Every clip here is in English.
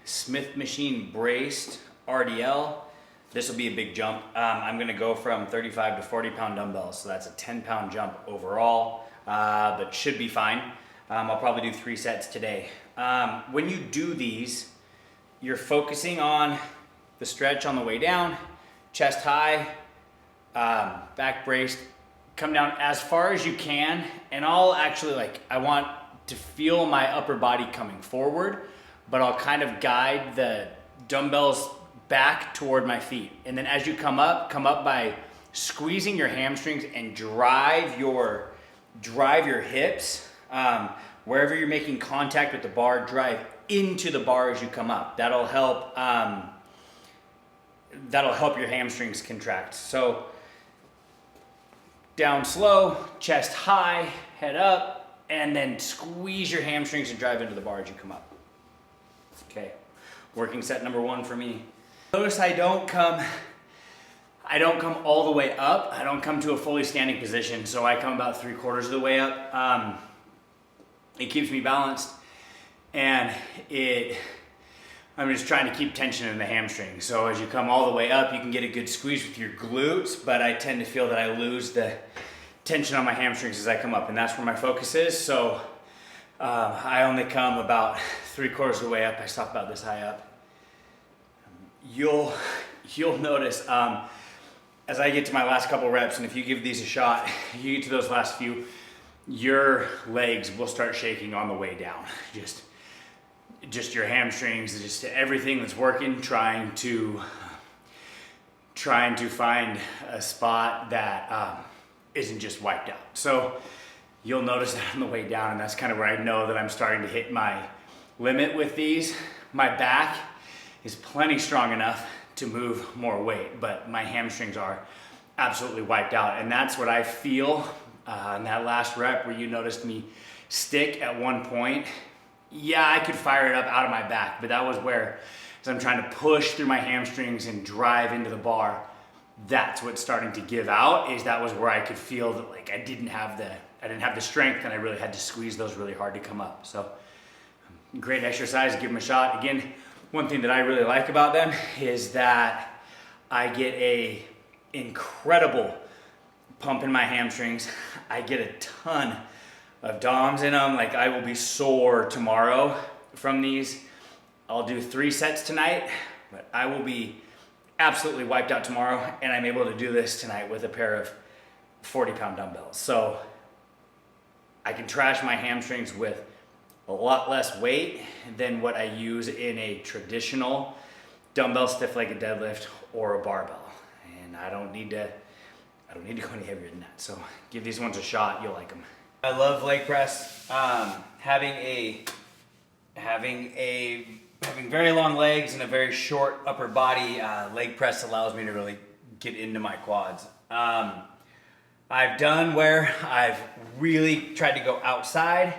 Smith machine braced RDL. This will be a big jump. I'm gonna go from 35 to 40 pound dumbbells. So that's a 10-pound jump overall, but should be fine. I'll probably do 3 sets today. When you do these, you're focusing on the stretch on the way down, chest high, back braced, come down as far as you can. And I'll actually I want to feel my upper body coming forward, but I'll kind of guide the dumbbells back toward my feet. And then as you come up by squeezing your hamstrings and drive your hips, wherever you're making contact with the bar, drive into the bar as you come up. That'll help your hamstrings contract. So down slow, chest high, head up, and then squeeze your hamstrings and drive into the bar as you come up. Okay, working set number 1 for me. Notice I don't come all the way up. I don't come to a fully standing position, so I come about 3/4 of the way up. It keeps me balanced, and I'm just trying to keep tension in the hamstring. So as you come all the way up, you can get a good squeeze with your glutes, but I tend to feel that I lose the tension on my hamstrings as I come up, and that's where my focus is. So I only come about 3/4 of the way up. I stop about this high up. You'll notice as I get to my last couple reps, and if you give these a shot, you get to those last few, your legs will start shaking on the way down. Just your hamstrings, just everything that's working, trying to find a spot that isn't just wiped out. So you'll notice that on the way down, and that's kind of where I know that I'm starting to hit my limit with these. My back is plenty strong enough to move more weight, but my hamstrings are absolutely wiped out. And that's what I feel in that last rep where you noticed me stick at one point. Yeah, I could fire it up out of my back, but that was where, as I'm trying to push through my hamstrings and drive into the bar, that's what's starting to give out. That was where I could feel that I didn't have the strength, and I really had to squeeze those really hard to come up. So great exercise, give them a shot. Again, one thing that I really like about them is that I get a incredible pump in my hamstrings. I get a ton of DOMs in them. I will be sore tomorrow from these. I'll do 3 sets tonight, but I will be absolutely wiped out tomorrow, and I'm able to do this tonight with a pair of 40-pound dumbbells. So I can trash my hamstrings with a lot less weight than what I use in a traditional dumbbell stiff-legged deadlift or a barbell. And I don't need to go any heavier than that. So give these ones a shot, you'll like them. I love leg press. Having very long legs and a very short upper body, leg press allows me to really get into my quads. I've done where I've really tried to go outside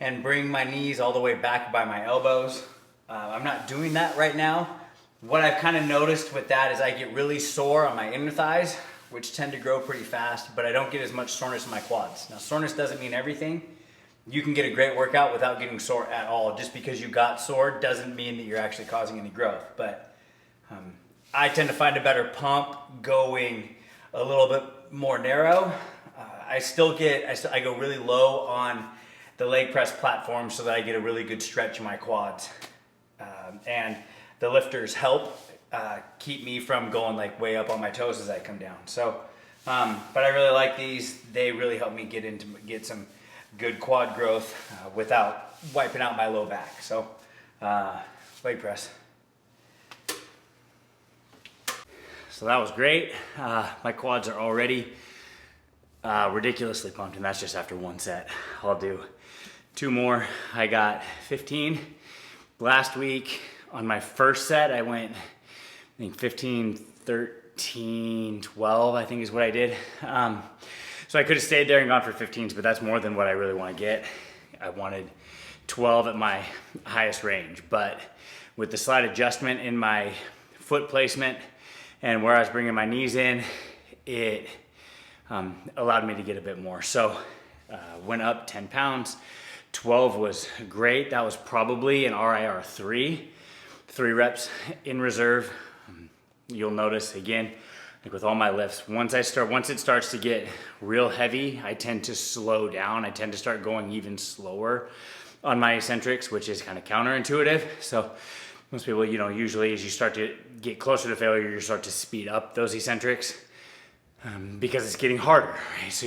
and bring my knees all the way back by my elbows. I'm not doing that right now. What I've kind of noticed with that is I get really sore on my inner thighs, which tend to grow pretty fast, but I don't get as much soreness in my quads. Now, soreness doesn't mean everything. You can get a great workout without getting sore at all. Just because you got sore doesn't mean that you're actually causing any growth. But I tend to find a better pump going a little bit more narrow. I go really low on the leg press platform so that I get a really good stretch in my quads. And the lifters help keep me from going way up on my toes as I come down. So, but I really like these. They really help me get some good quad growth without wiping out my low back. So, leg press. So that was great. My quads are already ridiculously pumped, and that's just after 1 set. I'll do 2 more. I got 15. Last week on my first set, I went, 15, 13, 12, I think is what I did. So I could have stayed there and gone for 15s, but that's more than what I really want to get. I wanted 12 at my highest range, but with the slight adjustment in my foot placement and where I was bringing my knees in, it allowed me to get a bit more. So went up 10 pounds. 12 was great. That was probably an RIR 3. 3 reps in reserve. You'll notice again, like with all my lifts, once it starts to get real heavy, I tend to slow down. I tend to start going even slower on my eccentrics, which is kind of counterintuitive. So most people, usually as you start to get closer to failure, you start to speed up those eccentrics because it's getting harder, right? So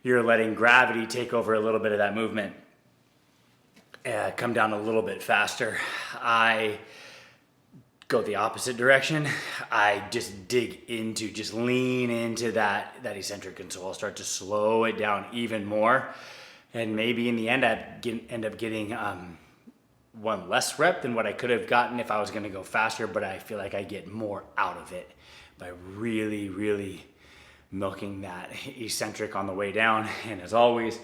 you're letting gravity take over a little bit of that movement, come down a little bit faster. I go the opposite direction. I just lean into that eccentric, and so I'll start to slow it down even more. And maybe in the end, end up getting one less rep than what I could have gotten if I was gonna go faster, but I feel like I get more out of it by really, really milking that eccentric on the way down. And as always,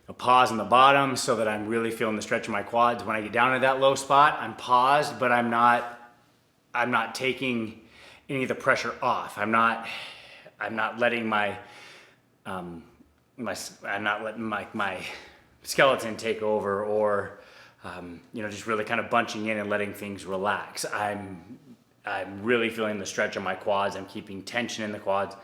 a pause in the bottom so that I'm really feeling the stretch of my quads. When I get down to that low spot, I'm paused, but I'm not taking any of the pressure off. I'm not letting my skeleton take over, or just really kind of bunching in and letting things relax. I'm really feeling the stretch of my quads. I'm keeping tension in the quads,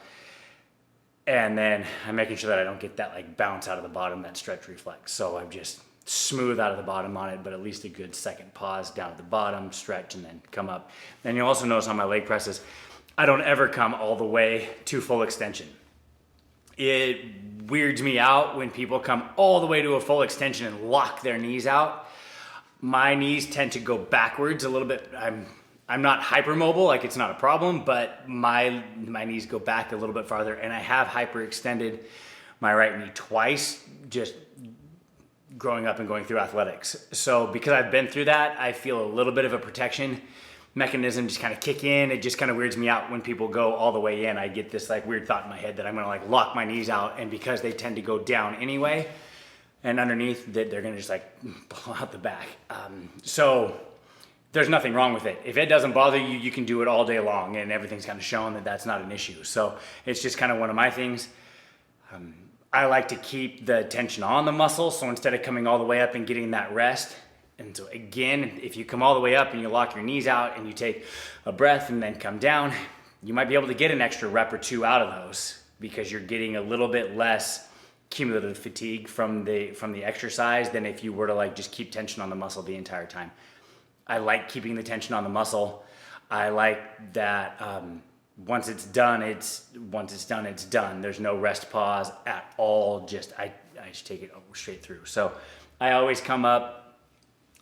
and then I'm making sure that I don't get that like bounce out of the bottom, that stretch reflex. So I'm just smooth out of the bottom on it, but at least a good second pause down at the bottom, stretch, and then come up. And you'll also notice on my leg presses, I don't ever come all the way to full extension. It weirds me out when people come all the way to a full extension and lock their knees out. My knees tend to go backwards a little bit. I'm not hypermobile, like it's not a problem, but my knees go back a little bit farther, and I have hyperextended my right knee twice, just growing up and going through athletics. So because I've been through that, I feel a little bit of a protection mechanism just kind of kick in. It just kind of weirds me out when people go all the way in. I get this like weird thought in my head that I'm gonna like lock my knees out, and because they tend to go down anyway and underneath, that they're gonna just like blow out the back. So there's nothing wrong with it. If it doesn't bother you, you can do it all day long, and everything's kind of shown that that's not an issue. So it's just kind of one of my things. I like to keep the tension on the muscle, so instead of coming all the way up and getting that rest, and so again, if you come all the way up and you lock your knees out and you take a breath and then come down, you might be able to get an extra rep or 2 out of those because you're getting a little bit less cumulative fatigue from the exercise than if you were to like just keep tension on the muscle the entire time. I like keeping the tension on the muscle. I like that once it's done, it's done. There's no rest pause at all. I just take it straight through. So I always come up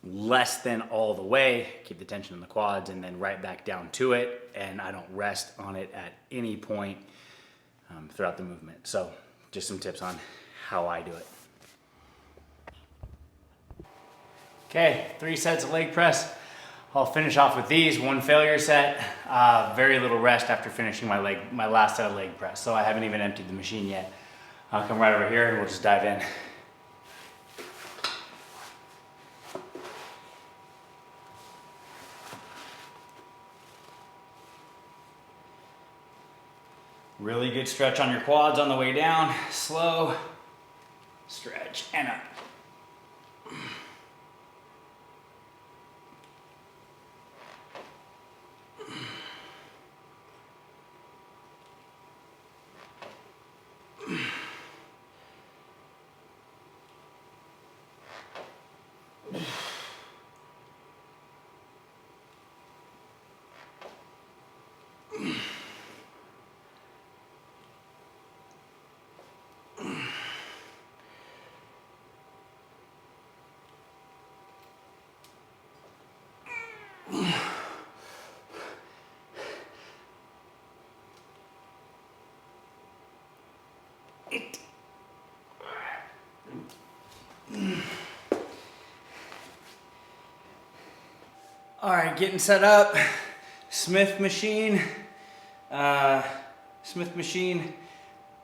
less than all the way, keep the tension in the quads, and then right back down to it. And I don't rest on it at any point throughout the movement. So just some tips on how I do it. Okay, 3 sets of leg press. I'll finish off with these, 1 failure set, very little rest after finishing my last set of leg press. So I haven't even emptied the machine yet. I'll come right over here and we'll just dive in. Really good stretch on your quads on the way down. Slow, stretch, and up. All right, getting set up. Smith machine,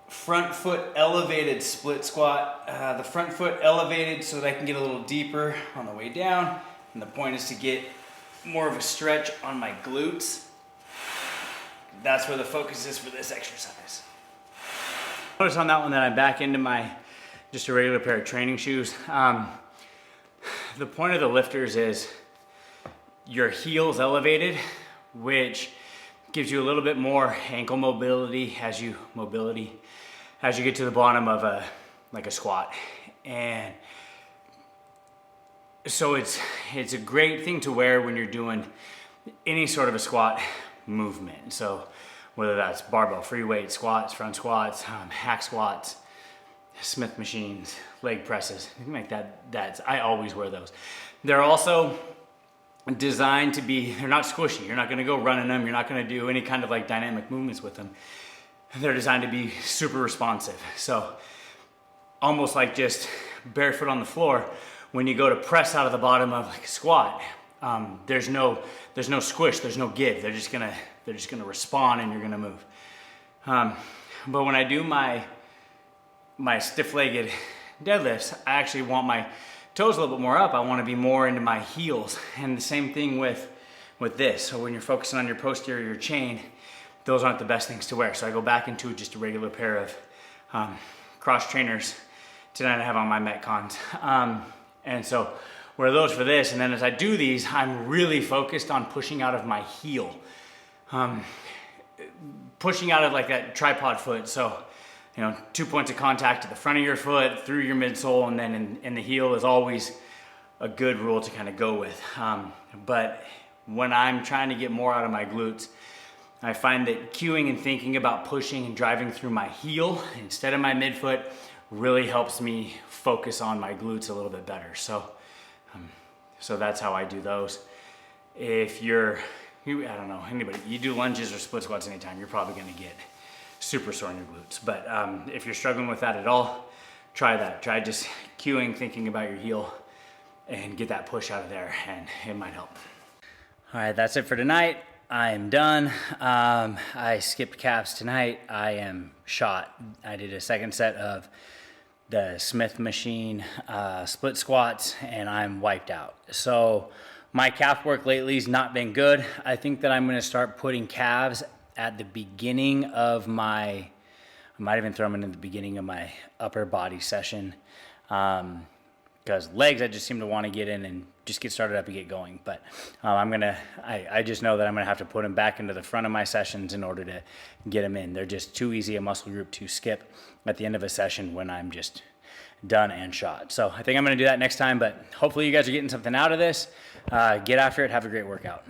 front foot elevated split squat. The front foot elevated so that I can get a little deeper on the way down. And the point is to get more of a stretch on my glutes. That's where the focus is for this exercise. Notice on that one that I'm back into just a regular pair of training shoes. The point of the lifters is your heels elevated, which gives you a little bit more ankle mobility as you get to the bottom of a squat. And so it's a great thing to wear when you're doing any sort of a squat movement. So whether that's barbell, free weight, squats, front squats, hack squats, Smith machines, leg presses, anything like that, I always wear those. They're also designed to be, they're not squishy. You're not gonna go running them. You're not gonna do any kind of like dynamic movements with them. They're designed to be super responsive. So almost like just barefoot on the floor, when you go to press out of the bottom of like a squat, there's no squish, there's no give. They're just gonna respond and you're gonna move. But when I do my stiff-legged deadlifts, I actually want my toes a little bit more up. I want to be more into my heels. And the same thing with this. So when you're focusing on your posterior chain, those aren't the best things to wear. So I go back into just a regular pair of cross trainers. Tonight I have on my Metcons. And so wear those for this. And then as I do these, I'm really focused on pushing out of my heel. Pushing out of like that tripod foot. So 2 points of contact at the front of your foot, through your midsole, and then in the heel is always a good rule to kind of go with. But when I'm trying to get more out of my glutes, I find that cueing and thinking about pushing and driving through my heel instead of my midfoot really helps me focus on my glutes a little bit better. So that's how I do those. If I don't know, anybody, you do lunges or split squats anytime, you're probably gonna get super sore in your glutes. But if you're struggling with that at all, try that. Try just cueing, thinking about your heel, and get that push out of there, and it might help. All right, that's it for tonight. I am done. I skipped calves tonight. I am shot. I did a second set of the Smith machine split squats, and I'm wiped out. So my calf work lately has not been good. I think that I'm gonna start putting calves at the beginning of I might even throw them in the beginning of my upper body session. Because legs, I just seem to want to get in and just get started up and get going. But I just know that I'm gonna have to put them back into the front of my sessions in order to get them in. They're just too easy a muscle group to skip at the end of a session when I'm just done and shot. So I think I'm gonna do that next time, but hopefully you guys are getting something out of this. Get after it, have a great workout.